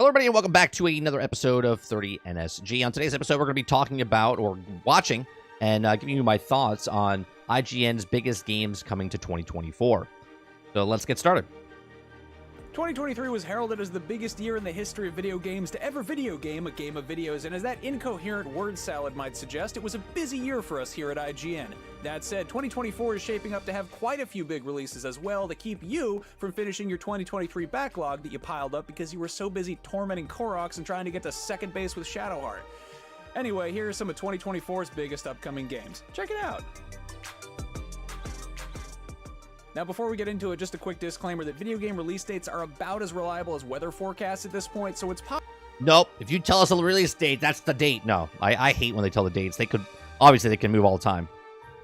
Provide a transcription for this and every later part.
Hello, everybody, and welcome back to another episode of 30NSG. On today's episode, we're going to be talking about, or watching, and giving you my thoughts on IGN's biggest games coming to 2024. So let's get started. 2023 was heralded as the biggest year in the history of video games to ever video game a game of videos, and as that incoherent word salad might suggest, it was a busy year for us here at IGN. That said, 2024 is shaping up to have quite a few big releases as well to keep you from finishing your 2023 backlog that you piled up because you were so busy tormenting Koroks and trying to get to second base with Shadowheart. Anyway, here are some of 2024's biggest upcoming games. Check it out! Now, before we get into it, just a quick disclaimer that video game release dates are about as reliable as weather forecasts at this point, so it's Nope. If you tell us a release date, that's the date. No, I hate when they tell the dates. They could, obviously, they can move all the time.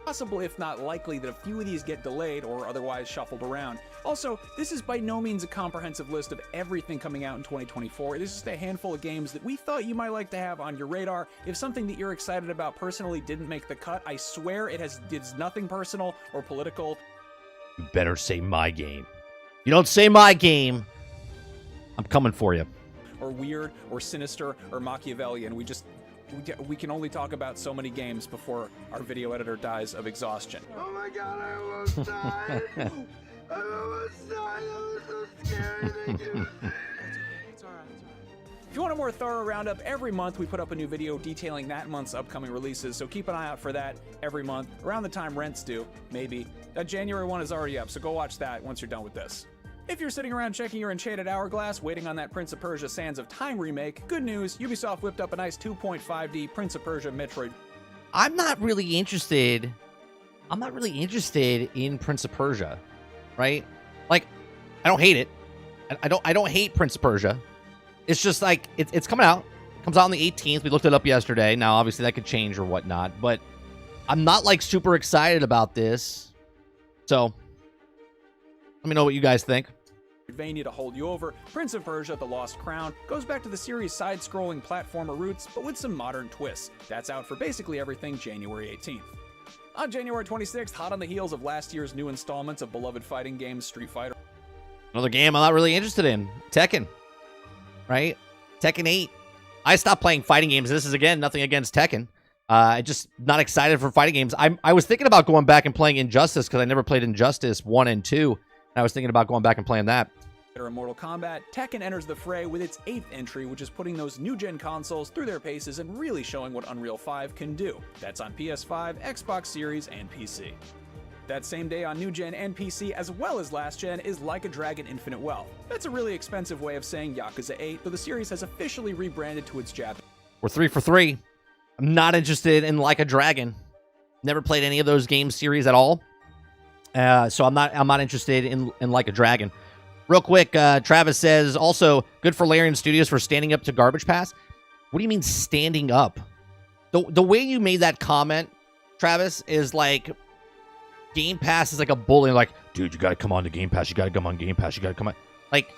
possible, if not likely, that a few of these get delayed or otherwise shuffled around. Also, this is by no means a comprehensive list of everything coming out in 2024. It is just a handful of games that we thought you might like to have on your radar. If something that you're excited about personally didn't make the cut, I swear it's nothing personal or political. You better say my game. If you don't say my game, I'm coming for you. Or weird, or sinister, or Machiavellian. We can only talk about so many games before our video editor dies of exhaustion. Oh my god, I almost died! I almost died! That was so scary. Thank you. It's alright. If you want a more thorough roundup, every month we put up a new video detailing that month's upcoming releases, so keep an eye out for that every month, around the time rent's due, maybe. That January one is already up, so go watch that once you're done with this. If you're sitting around checking your enchanted hourglass, waiting on that Prince of Persia Sands of Time remake, good news, Ubisoft whipped up a nice 2.5D Prince of Persia Metroid. I'm not really interested in Prince of Persia, right? Like, I don't hate it. I don't hate Prince of Persia. It's just like it's coming out. It comes out on the 18th. We looked it up yesterday. Now, obviously, that could change or whatnot, but I'm not like super excited about this. So, let me know what you guys think. Metroidvania to hold you over, Prince of Persia: The Lost Crown goes back to the series' side-scrolling platformer roots, but with some modern twists. That's out for basically everything January 18th. On January 26th, hot on the heels of last year's new installments of beloved fighting games Street Fighter. Another game I'm not really interested in. Tekken. Right? Tekken 8. I stopped playing fighting games. This is, again, nothing against Tekken. Just not excited for fighting games. I was thinking about going back and playing Injustice because I never played Injustice 1 and 2. And I was thinking about going back and playing that. In Mortal Kombat, Tekken enters the fray with its 8th entry, which is putting those new-gen consoles through their paces and really showing what Unreal 5 can do. That's on PS5, Xbox Series, and PC. That same day on new-gen and PC, as well as last-gen, is Like a Dragon Infinite Wealth. That's a really expensive way of saying Yakuza 8, though the series has officially rebranded to its Japanese. We're 3 for 3. I'm not interested in Like a Dragon. Never played any of those game series at all. So I'm not interested in Like a Dragon. Real quick, Travis says, also, good for Larian Studios for standing up to Garbage Pass. What do you mean standing up? The way you made that comment, Travis, is like Game Pass is like a bully. Like, dude, you got to come on to Game Pass. You got to come on Game Pass. You got to come on. Like,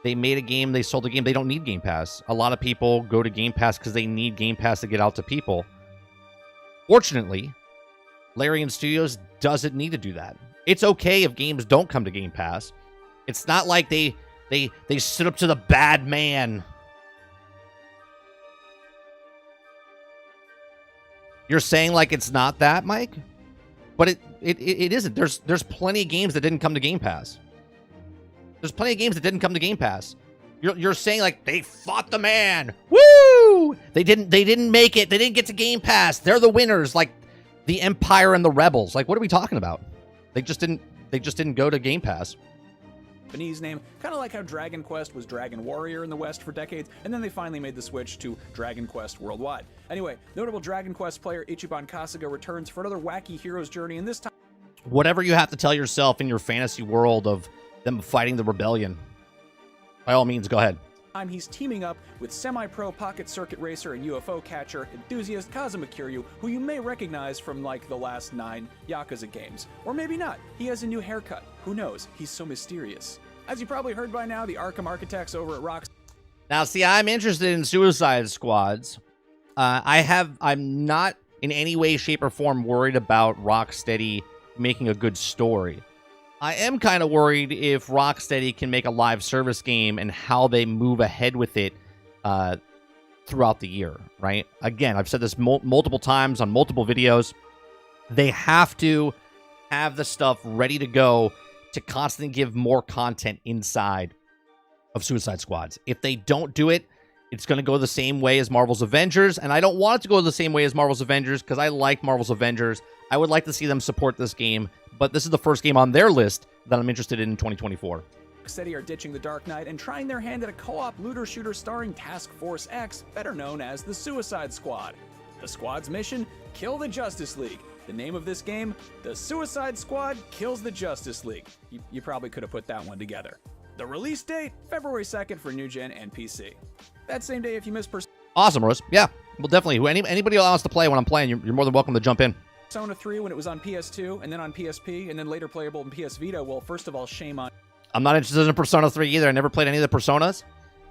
they made a game. They sold a game. They don't need Game Pass. A lot of people go to Game Pass because they need Game Pass to get out to people. Fortunately, Larian Studios doesn't need to do that. It's okay if games don't come to Game Pass. It's not like they stood up to the bad man. You're saying like it's not that, Mike? But it isn't. There's plenty of games that didn't come to Game Pass. There's plenty of games that didn't come to Game Pass. You're saying like they fought the man. Woo! They didn't make it. They didn't get to Game Pass. They're the winners, like the Empire and the Rebels. Like, what are we talking about? They just didn't go to Game Pass. Japanese name, kind of like how Dragon Quest was Dragon Warrior in the West for decades, and then they finally made the switch to Dragon Quest worldwide. Anyway, notable Dragon Quest player Ichiban Kasuga returns for another wacky hero's journey, and this time... Whatever you have to tell yourself in your fantasy world of them fighting the rebellion, by all means, go ahead. He's teaming up with semi-pro pocket circuit racer and UFO catcher enthusiast Kazuma Kiryu, who you may recognize from like the last 9 Yakuza games. Or maybe not. He has a new haircut. Who knows? He's so mysterious. As you probably heard by now, the Arkham architects over at Rockstar. Now, see, I'm interested in Suicide Squads. I'm not in any way, shape, or form worried about Rocksteady making a good story. I am kind of worried if Rocksteady can make a live service game and how they move ahead with it throughout the year, right? Again, I've said this multiple times on multiple videos. They have to have the stuff ready to go to constantly give more content inside of Suicide Squads. If they don't do it, it's going to go the same way as Marvel's Avengers, and I don't want it to go the same way as Marvel's Avengers because I like Marvel's Avengers. I would like to see them support this game, but this is the first game on their list that I'm interested in 2024. Rocksteady are ditching the Dark Knight and trying their hand at a co-op looter shooter starring Task Force X, better known as the Suicide Squad. The squad's mission? Kill the Justice League. The name of this game? The Suicide Squad Kills the Justice League. You probably could have put that one together. The release date? February 2nd for New Gen and PC. That same day, if you miss Awesome, Rose. Yeah, well, definitely. Anybody who wants to play when I'm playing, you're more than welcome to jump in. Persona 3 when it was on PS2, and then on PSP, and then later playable in PS Vita, well, first of all, shame on... I'm not interested in Persona 3 either. I never played any of the Personas.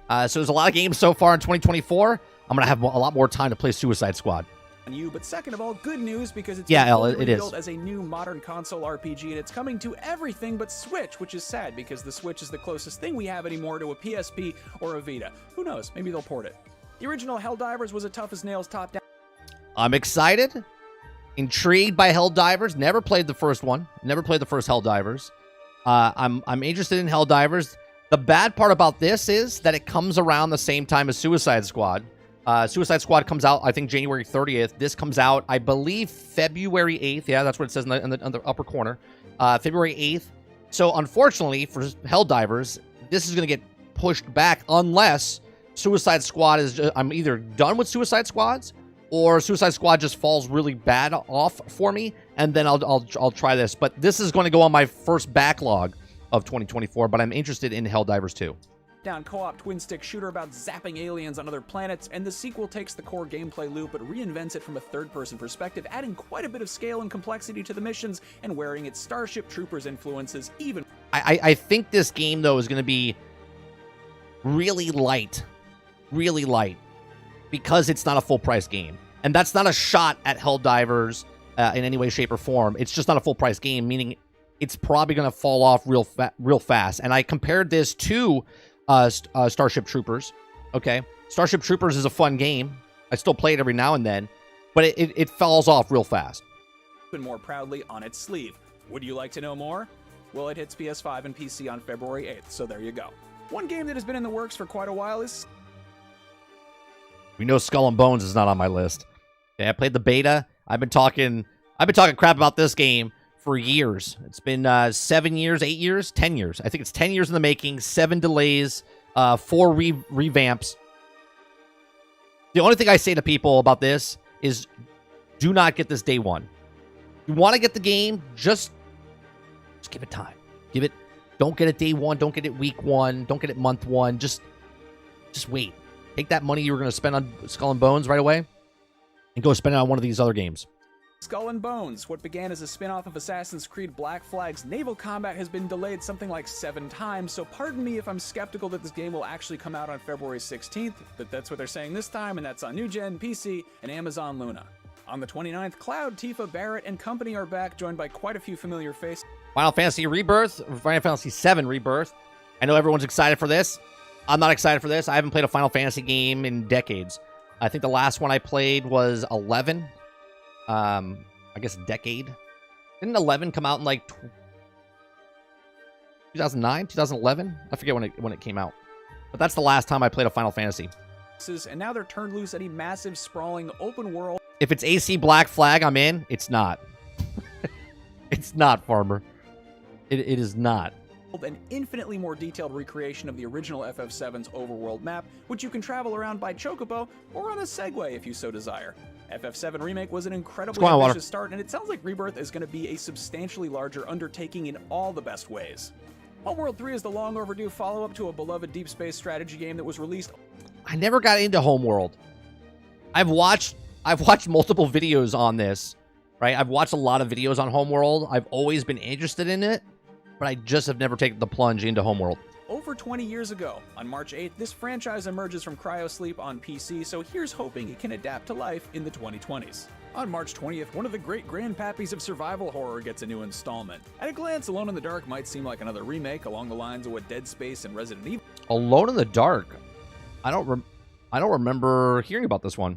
So there's a lot of games so far in 2024. I'm going to have a lot more time to play Suicide Squad. You, but second of all, good news because it's built as a new modern console RPG, and it's coming to everything but Switch, which is sad because the Switch is the closest thing we have anymore to a PSP or a Vita. Who knows? Maybe they'll port it. The original Helldivers was a tough as nails top-down. I'm excited, intrigued by Helldivers. Never played the first one. Never played the first Helldivers. I'm interested in Helldivers. The bad part about this is that it comes around the same time as Suicide Squad. Suicide Squad comes out, I think, January 30th. This comes out, I believe, February 8th. Yeah, that's what it says in the upper corner. February 8th. So, unfortunately, for Helldivers, this is going to get pushed back unless Suicide Squad is... I'm either done with Suicide Squads or Suicide Squad just falls really bad off for me, and then I'll try this. But this is going to go on my first backlog of 2024, but I'm interested in Helldivers 2. Co-op twin-stick shooter about zapping aliens on other planets, and the sequel takes the core gameplay loop but reinvents it from a third-person perspective, adding quite a bit of scale and complexity to the missions and wearing its Starship Troopers influences even... I think this game, though, is going to be really light, because it's not a full-price game. And that's not a shot at Helldivers in any way, shape, or form. It's just not a full-price game, meaning it's probably going to fall off real fast. And I compared this to... Starship Troopers. Okay, Starship Troopers is a fun game. I still play it every now and then, but it falls off real fast. Even more proudly on its sleeve. Would you like to know more? Well, it hits PS5 and PC on February 8th, so there you go. One game that has been in the works for quite a while is... We know Skull and Bones is not on my list. Okay, I played the beta. I've been talking crap about this game for years. It's been 7 years, 8 years, 10 years. I think it's 10 years in the making, 7 delays, 4 revamps. The only thing I say to people about this is do not get this day one. You want to get the game, just give it time. Don't get it day one, don't get it week one, don't get it month one. Just wait. Take that money you were going to spend on Skull and Bones right away and go spend it on one of these other games. Skull and Bones, what began as a spin-off of Assassin's Creed Black Flag's naval combat, has been delayed something like 7 times, so pardon me if I'm skeptical that this game will actually come out on February 16th, but that's what they're saying this time, and that's on New Gen, PC, and Amazon Luna. On the 29th, Cloud, Tifa, Barrett, and company are back, joined by quite a few familiar faces. Final Fantasy VII Rebirth. I know everyone's excited for this. I'm not excited for this. I haven't played a Final Fantasy game in decades. I think the last one I played was 11. I guess a decade. Didn't 11 come out in like 2009, 2011? I forget when it came out. But that's the last time I played a Final Fantasy. And now they're turned loose at a massive, sprawling, open world. If it's AC Black Flag, I'm in. It's not. It's not, Farmer. It is not. An infinitely more detailed recreation of the original FF7's overworld map, which you can travel around by Chocobo or on a Segway if you so desire. FF7 Remake was an incredibly ambitious start, and it sounds like Rebirth is going to be a substantially larger undertaking in all the best ways. Homeworld 3 is the long overdue follow-up to a beloved deep space strategy game that was released... I never got into Homeworld. I've watched multiple videos on this, right? I've watched a lot of videos on Homeworld. I've always been interested in it, but I just have never taken the plunge into Homeworld. Over 20 years ago, on March 8th, this franchise emerges from cryosleep on PC, so here's hoping it can adapt to life in the 2020s. On March 20th, one of the great grandpappies of survival horror gets a new installment. At a glance, Alone in the Dark might seem like another remake along the lines of what Dead Space and Resident Evil Alone in the Dark. I don't remember hearing about this one.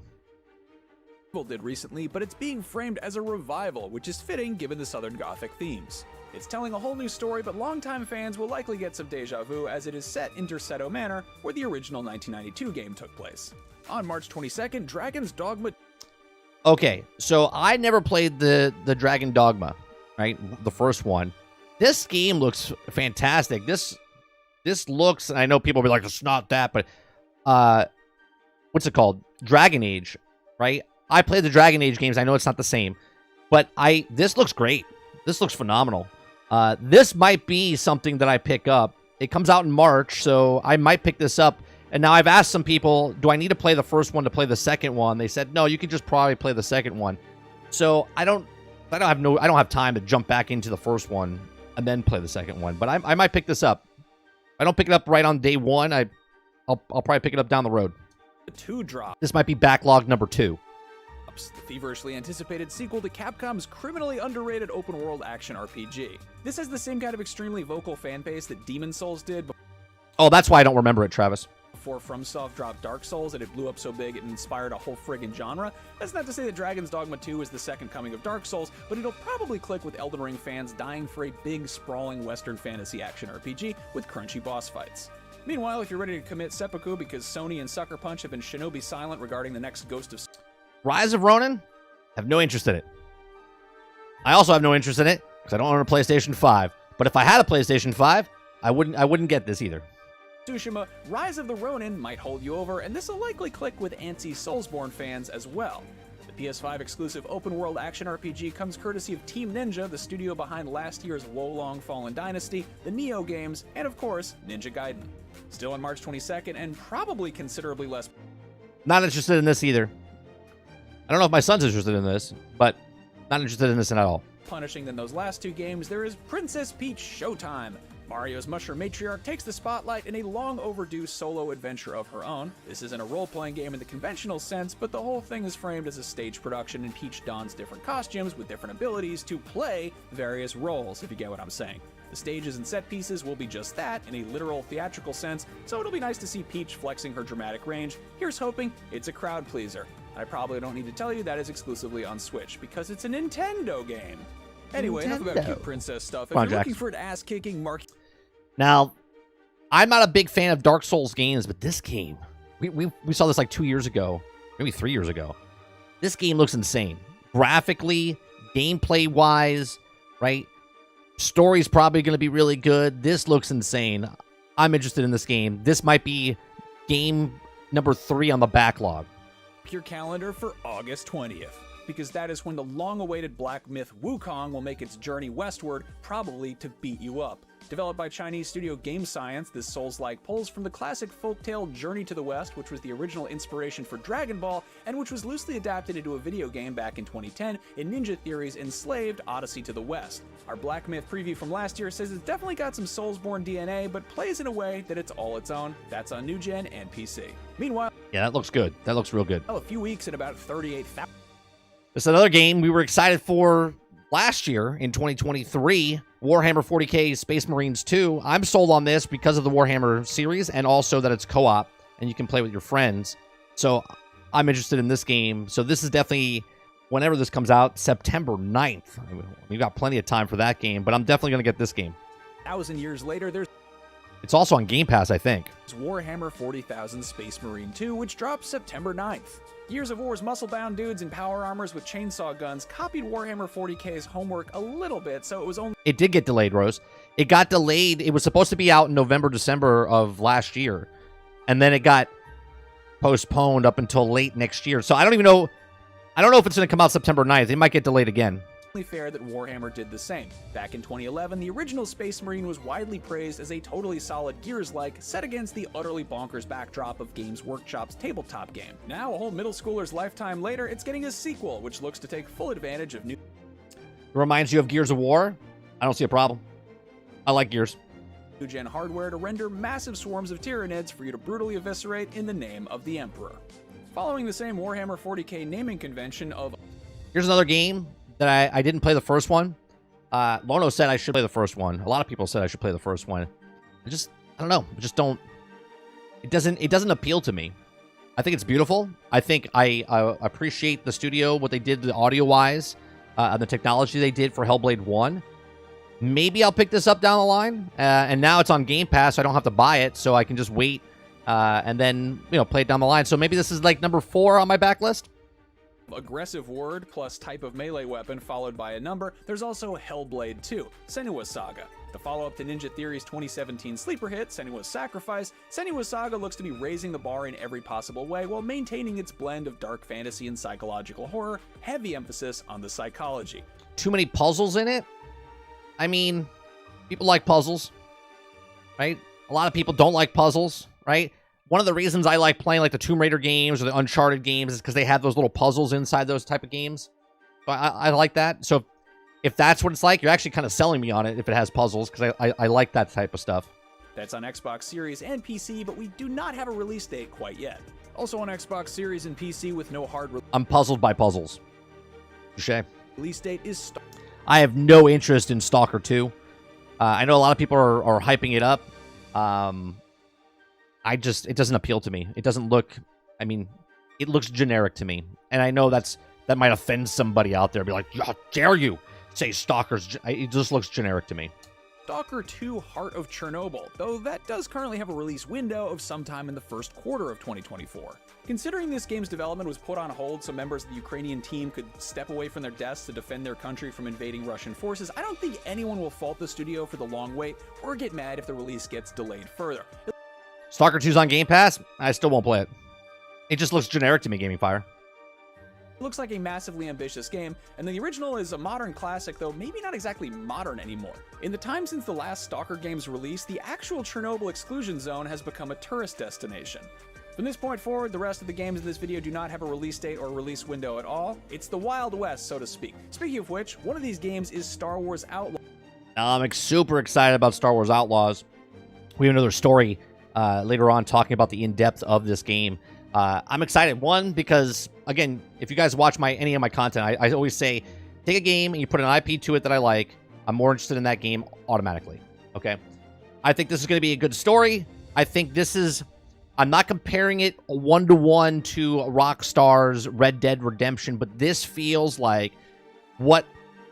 did recently, but it's being framed as a revival, which is fitting given the Southern Gothic themes. It's telling a whole new story, but longtime fans will likely get some deja vu as it is set in Derceto Manor, where the original 1992 game took place. On March 22nd, Dragon's Dogma. Okay, so I never played the Dragon Dogma, right? The first one. This game looks fantastic. This looks, and I know people will be like, it's not that, but what's it called? Dragon Age, right? I played the Dragon Age games. I know it's not the same, but this looks great. This looks phenomenal. This might be something that I pick up. It comes out in March, so I might pick this up. And now I've asked some people, do I need to play the first one to play the second one? They said, no, you could just probably play the second one. So I don't have time to jump back into the first one and then play the second one. But I might pick this up. If I don't pick it up right on day one, I'll probably pick it up down the road. The 2 drop. This might be backlog number 2. The feverishly anticipated sequel to Capcom's criminally underrated open-world action RPG. This has the same kind of extremely vocal fan base that Demon's Souls did Oh, that's why I don't remember it, Travis. before FromSoft dropped Dark Souls, and it blew up so big it inspired a whole friggin' genre. That's not to say that Dragon's Dogma 2 is the second coming of Dark Souls, but it'll probably click with Elden Ring fans dying for a big, sprawling Western fantasy action RPG with crunchy boss fights. Meanwhile, if you're ready to commit seppuku because Sony and Sucker Punch have been shinobi silent regarding the next Ghost of Rise of Ronin, have no interest in it. I also have no interest in it because I don't own a PlayStation 5. But if I had a PlayStation 5, I wouldn't get this either. Tsushima, Rise of the Ronin might hold you over, and this will likely click with antsy Soulsborne fans as well. The PS5 exclusive open-world action RPG comes courtesy of Team Ninja, the studio behind last year's Wolong Fallen Dynasty, the Nioh games, and of course, Ninja Gaiden. Still on March 22nd, and probably considerably less. Not interested in this either. I don't know if my son's interested in this, but not interested in this at all. Punishing than those last 2 games, there is Princess Peach Showtime. Mario's Mushroom Matriarch takes the spotlight in a long overdue solo adventure of her own. This isn't a role-playing game in the conventional sense, but the whole thing is framed as a stage production, and Peach dons different costumes with different abilities to play various roles, if you get what I'm saying. The stages and set pieces will be just that, in a literal theatrical sense, so it'll be nice to see Peach flexing her dramatic range. Here's hoping it's a crowd pleaser. I probably don't need to tell you that is exclusively on Switch, because it's a Nintendo game. Anyway, enough about cute princess stuff. If you're looking for an ass-kicking Now, I'm not a big fan of Dark Souls games, but this game, we saw this like 2 years ago, maybe 3 years ago. This game looks insane. Graphically, gameplay-wise, right? Story's probably going to be really good. This looks insane. I'm interested in this game. This might be game number 3 on the backlog. Your calendar for August 20th, because that is when the long-awaited black myth Wukong will make its journey westward, probably to beat you up. Developed by Chinese studio Game Science, this Souls-like pulls from the classic folktale Journey to the West, which was the original inspiration for Dragon Ball, and which was loosely adapted into a video game back in 2010 in Ninja Theory's Enslaved Odyssey to the West. Our Black Myth preview from last year says it's definitely got some Soulsborne DNA, but plays in a way that it's all its own. That's on new gen and PC. Meanwhile, yeah, that looks good. That looks real good. a few weeks and about 38,000. It's another game we were excited for last year in 2023, Warhammer 40k Space Marines 2. I'm sold on this because of the Warhammer series and also that it's co-op and you can play with your friends. So I'm interested in this game. So this is definitely, whenever this comes out, September 9th. We've got plenty of time for that game, but I'm definitely going to get this game. 1,000 years later, there's It's also on Game Pass, I think. Warhammer 40,000 Space Marine 2, which drops September 9th. Gears of War's muscle-bound dudes in power armors with chainsaw guns copied Warhammer 40k's homework a little bit, so it was only... It did get delayed, Rose. It got delayed. It was supposed to be out in November, December of last year, and then it got postponed up until late next year. So I don't even know... I don't know if it's going to come out September 9th. It might get delayed again. Fair that Warhammer did the same. Back in 2011, the original Space Marine was widely praised as a totally solid Gears-like, set against the utterly bonkers backdrop of Games Workshop's tabletop game. Now, a whole middle schooler's lifetime later, it's getting a sequel, which looks to take full advantage of new... It reminds you of Gears of War? I don't see a problem. I like Gears. New-gen hardware to render massive swarms of Tyranids for you to brutally eviscerate in the name of the Emperor. Following the same Warhammer 40k naming convention of Here's another game that I didn't play the first one. Lono said I should play the first one. A lot of people said I should play the first one. I don't know. I just don't. It doesn't appeal to me. I think it's beautiful. I think I appreciate the studio, what they did audio wise, and the technology they did for Hellblade 1. Maybe I'll pick this up down the line. And now it's on Game Pass, so I don't have to buy it, so I can just wait and then play it down the line. So maybe this is like number 4 on my backlist. Aggressive word plus type of melee weapon followed by a number. There's also Hellblade 2, Senua's Saga. The follow-up to Ninja Theory's 2017 sleeper hit, Senua's Sacrifice, Senua's Saga looks to be raising the bar in every possible way while maintaining its blend of dark fantasy and psychological horror, heavy emphasis on the psychology. Too many puzzles in it? I mean, people like puzzles, right? A lot of people don't like puzzles, right? One of the reasons I like playing like the Tomb Raider games or the Uncharted games is because they have those little puzzles inside those type of games. So I like that. So if that's what it's like, you're actually kind of selling me on it if it has puzzles, because I like that type of stuff. That's on Xbox Series and PC, but we do not have a release date quite yet. Also on Xbox Series and PC with no hard I'm puzzled by puzzles. Touché. Release date is I have no interest in Stalker 2. I know a lot of people are hyping it up. It doesn't appeal to me. It doesn't look, it looks generic to me. And I know that might offend somebody out there. Be like, how dare you say Stalker's, it just looks generic to me. Stalker 2 Heart of Chernobyl, though that does currently have a release window of sometime in the first quarter of 2024. Considering this game's development was put on hold so members of the Ukrainian team could step away from their desks to defend their country from invading Russian forces, I don't think anyone will fault the studio for the long wait or get mad if the release gets delayed further. Stalker 2's on Game Pass? I still won't play it. It just looks generic to me, Gaming Fire. Looks like a massively ambitious game, and the original is a modern classic, though maybe not exactly modern anymore. In the time since the last Stalker game's release, the actual Chernobyl exclusion zone has become a tourist destination. From this point forward, the rest of the games in this video do not have a release date or release window at all. It's the Wild West, so to speak. Speaking of which, one of these games is Star Wars Outlaws. I'm super excited about Star Wars Outlaws. We have another story later on talking about the in-depth of this game. I'm excited, one, because, again, if you guys watch any of my content, I always say, take a game and you put an IP to it that I like, I'm more interested in that game automatically, okay? I think this is going to be a good story. I think this is, I'm not comparing it one-to-one to Rockstar's Red Dead Redemption, but this feels like what,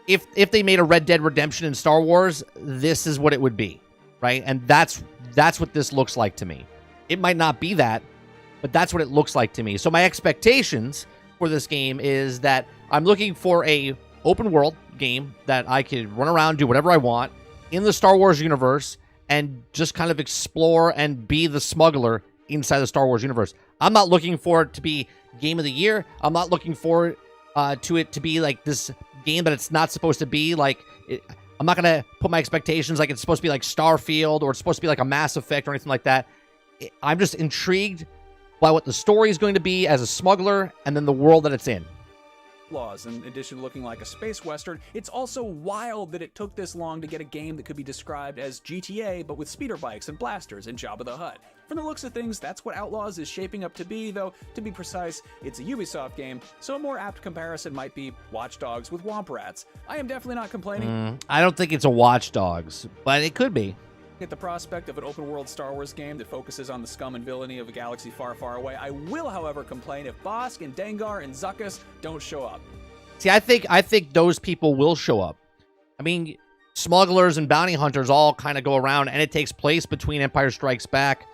if they made a Red Dead Redemption in Star Wars, this is what it would be, right? And that's what this looks like to me. It might not be that, but that's what it looks like to me. So my expectations for this game is that I'm looking for a open world game that I could run around, do whatever I want in the Star Wars universe and just kind of explore and be the smuggler inside the Star Wars universe. I'm not looking for it to be Game of the Year. I'm not looking for it to be like this game that it's not supposed to be. Like, I'm not going to put my expectations like it's supposed to be like Starfield or it's supposed to be like a Mass Effect or anything like that. I'm just intrigued by what the story is going to be as a smuggler and then the world that it's in. In addition to looking like a space western, it's also wild that it took this long to get a game that could be described as GTA, but with speeder bikes and blasters and Jabba the Hutt. From the looks of things, that's what Outlaws is shaping up to be, though, to be precise, it's a Ubisoft game, so a more apt comparison might be Watch Dogs with Womp Rats. I am definitely not complaining. I don't think it's a Watch Dogs, but it could be. At the prospect of an open-world Star Wars game that focuses on the scum and villainy of a galaxy far, far away, I will, however, complain if Bosk and Dengar and Zuckuss don't show up. See, I think those people will show up. I mean, smugglers and bounty hunters all kind of go around, and it takes place between Empire Strikes Back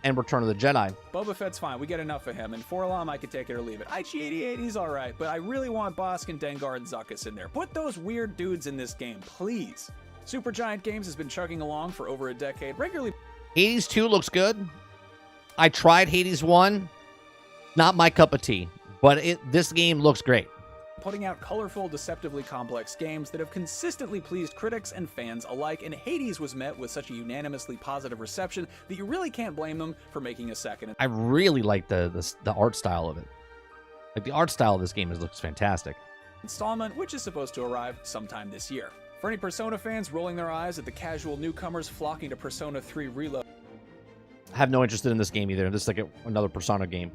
and Return of the Jedi. Boba Fett's fine. We get enough of him. And Forlom, I could take it or leave it. IG-88, he's all right, but I really want Bosk and Dengar and Zuckuss in there. Put those weird dudes in this game, please. Supergiant Games has been chugging along for over a decade, regularly. Hades 2 looks good. I tried Hades 1. Not my cup of tea, but this game looks great. Putting out colorful, deceptively complex games that have consistently pleased critics and fans alike, and Hades was met with such a unanimously positive reception that you really can't blame them for making a second. I really like the art style of it. Like, the art style of this game looks fantastic. Installment, which is supposed to arrive sometime this year. For any Persona fans rolling their eyes at the casual newcomers flocking to Persona 3 Reload, I have no interest in this game either. This is like another Persona game.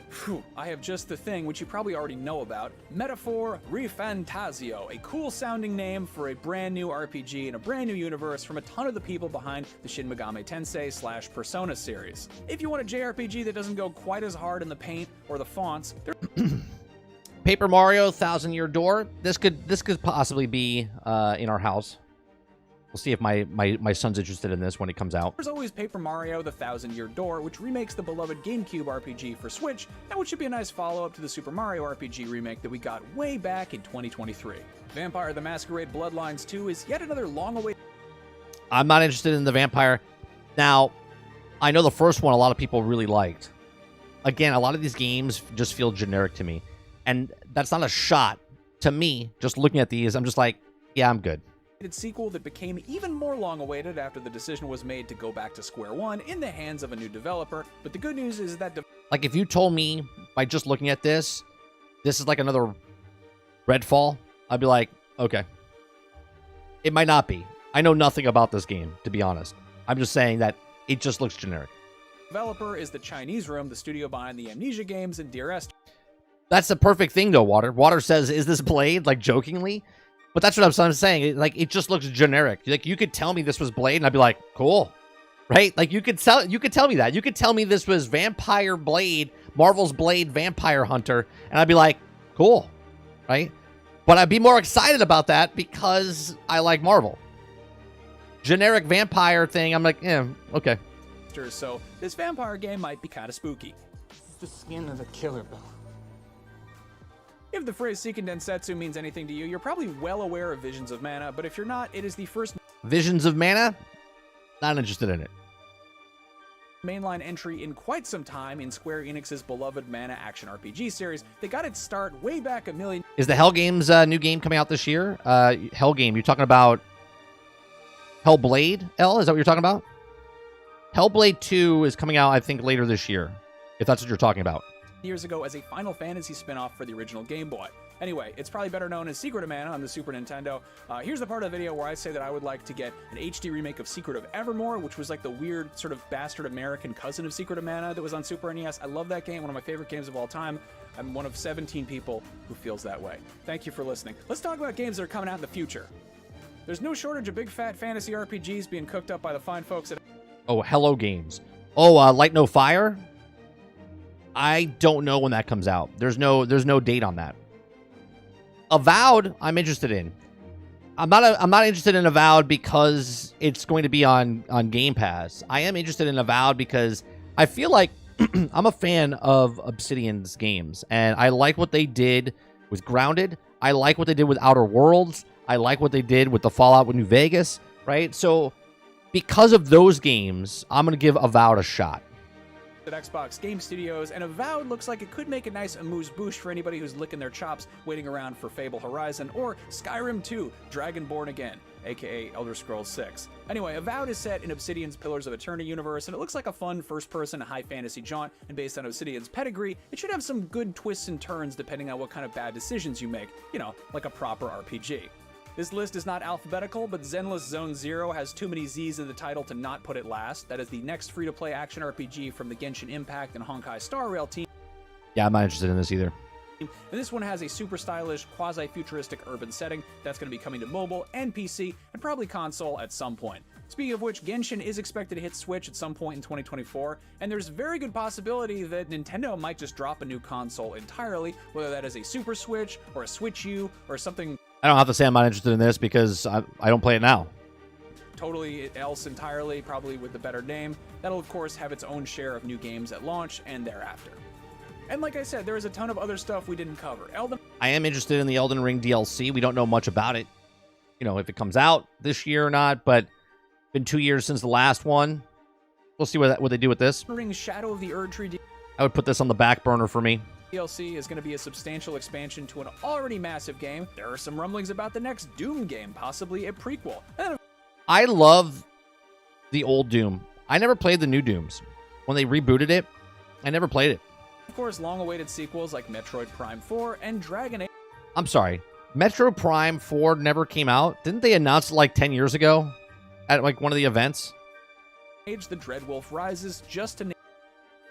Phew, I have just the thing, which you probably already know about, Metaphor Refantasio, a cool sounding name for a brand new RPG in a brand new universe from a ton of the people behind the Shin Megami Tensei / Persona series. If you want a JRPG that doesn't go quite as hard in the paint or the fonts, Paper Mario Thousand Year Door. This could possibly be in our house. We'll see if my son's interested in this when it comes out. There's always Paper Mario: The Thousand Year Door, which remakes the beloved GameCube RPG for Switch, and which should be a nice follow-up to the Super Mario RPG remake that we got way back in 2023. Vampire the Masquerade Bloodlines 2 is yet another long-awaited... I'm not interested in the Vampire. Now, I know the first one a lot of people really liked. Again, a lot of these games just feel generic to me. And that's not a shot. To me, just looking at these, I'm just like, yeah, I'm good. sequel that became even more long-awaited after the decision was made to go back to square one in the hands of a new developer. But the good news is that like, if you told me by just looking at this is like another Redfall, I'd be like, okay. It might not be. I know nothing about this game, to be honest. I'm just saying that it just looks generic. Developer is the Chinese Room, the studio behind the Amnesia games and Dear Esther. That's the perfect thing, though, Water. Water says, is this Blade? Like, jokingly. But that's what I'm saying. Like, it just looks generic. Like, you could tell me this was Blade, and I'd be like, cool. Right? Like, you could tell me that. You could tell me this was Vampire Blade, Marvel's Blade Vampire Hunter, and I'd be like, cool. Right? But I'd be more excited about that because I like Marvel. Generic vampire thing, I'm like, yeah, okay. So this vampire game might be kind of spooky. The skin of the killer, Bill. If the phrase Seiken Densetsu means anything to you, you're probably well aware of Visions of Mana, but if you're not, it is the first Visions of Mana? Not interested in it. mainline entry in quite some time in Square Enix's beloved Mana action RPG series. They got its start way back a million... Is the Hell Games new game coming out this year? Hell Game, you're talking about Hellblade, L? Is that what you're talking about? Hellblade 2 is coming out, I think, later this year, if that's what you're talking about. Years ago as a Final Fantasy spin-off for the original Game Boy. Anyway, it's probably better known as Secret of Mana on the Super Nintendo. Here's the part of the video where I say that I would like to get an HD remake of Secret of Evermore, which was like the weird sort of bastard American cousin of Secret of Mana that was on Super NES. I love that game, one of my favorite games of all time. I'm one of 17 people who feels that way. Thank you for listening. Let's talk about games that are coming out in the future. There's no shortage of big fat fantasy RPGs being cooked up by the fine folks at... Oh, Hello Games. Oh, Light No Fire? I don't know when that comes out. There's no date on that. Avowed, I'm interested in. I'm not interested in Avowed because it's going to be on Game Pass. I am interested in Avowed because I feel like I'm a fan of Obsidian's games, and I like what they did with Grounded. I like what they did with Outer Worlds. I like what they did with the Fallout with New Vegas, right? So because of those games, I'm going to give Avowed a shot. At Xbox Game Studios, and Avowed looks like it could make a nice amuse-bouche for anybody who's licking their chops waiting around for Fable Horizon or Skyrim 2, Dragonborn Again, aka Elder Scrolls 6. Anyway, Avowed is set in Obsidian's Pillars of Eternity universe, and it looks like a fun first-person high fantasy jaunt, and based on Obsidian's pedigree, it should have some good twists and turns depending on what kind of bad decisions you make, you know, like a proper RPG. This list is not alphabetical, but Zenless Zone Zero has too many Z's in the title to not put it last. That is the next free-to-play action RPG from the Genshin Impact and Honkai Star Rail team. Yeah, I'm not interested in this either. And this one has a super stylish, quasi-futuristic urban setting that's going to be coming to mobile and PC, and probably console at some point. Speaking of which, Genshin is expected to hit Switch at some point in 2024, and there's very good possibility that Nintendo might just drop a new console entirely, whether that is a Super Switch, or a Switch U, or something... I don't have to say I'm not interested in this because I don't play it now. Totally else entirely, probably with a better name. That'll, of course, have its own share of new games at launch and thereafter. And like I said, there is a ton of other stuff we didn't cover. I am interested in the Elden Ring DLC. We don't know much about it. You know, if it comes out this year or not, but it's been 2 years since the last one. We'll see what they do with this. Ring Shadow of the Erdtree I would put this on the back burner for me. DLC is going to be a substantial expansion to an already massive game. There are some rumblings about the next Doom game, possibly a prequel. And I love the old Doom. I never played the new Dooms. When they rebooted it, I never played it. Of course, long-awaited sequels like Metroid Prime 4 and Dragon Age. I'm sorry. Metro Prime 4 never came out. Didn't they announce it like 10 years ago at like one of the events? The Dreadwolf Rises, just to name...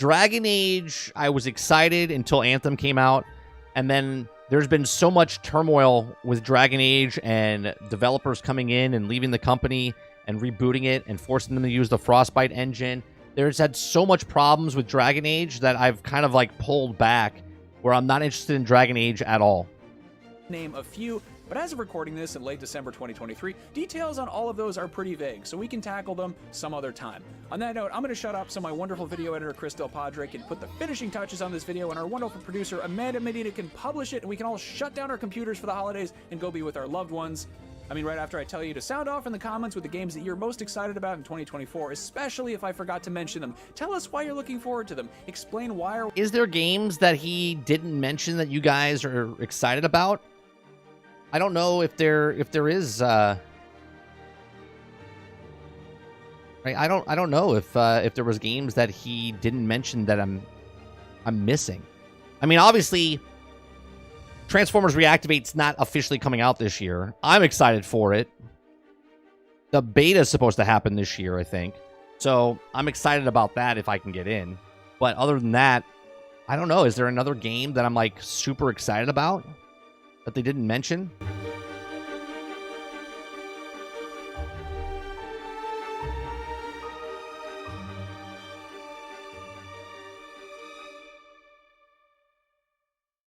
Dragon Age, I was excited until Anthem came out, and then there's been so much turmoil with Dragon Age and developers coming in and leaving the company and rebooting it and forcing them to use the Frostbite engine. There's had so much problems with Dragon Age that I've kind of like pulled back, where I'm not interested in Dragon Age at all. Name a few, but as of recording this in late December 2023, details on all of those are pretty vague, so we can tackle them some other time. On that note, I'm going to shut up so my wonderful video editor Chris Del Padre can put the finishing touches on this video, and our wonderful producer Amanda Medina can publish it, and we can all shut down our computers for the holidays and go be with our loved ones. I mean, right after I tell you to sound off in the comments with the games that you're most excited about in 2024, especially if I forgot to mention them. Tell us why you're looking forward to them. Explain why. Is there games that he didn't mention that you guys are excited about? I don't know if there is. Right, I don't know if there was games that he didn't mention that I'm missing. I mean, obviously, Transformers Reactivate's not officially coming out this year. I'm excited for it. The beta is supposed to happen this year, I think. So I'm excited about that if I can get in. But other than that, I don't know. Is there another game that I'm like super excited about that they didn't mention?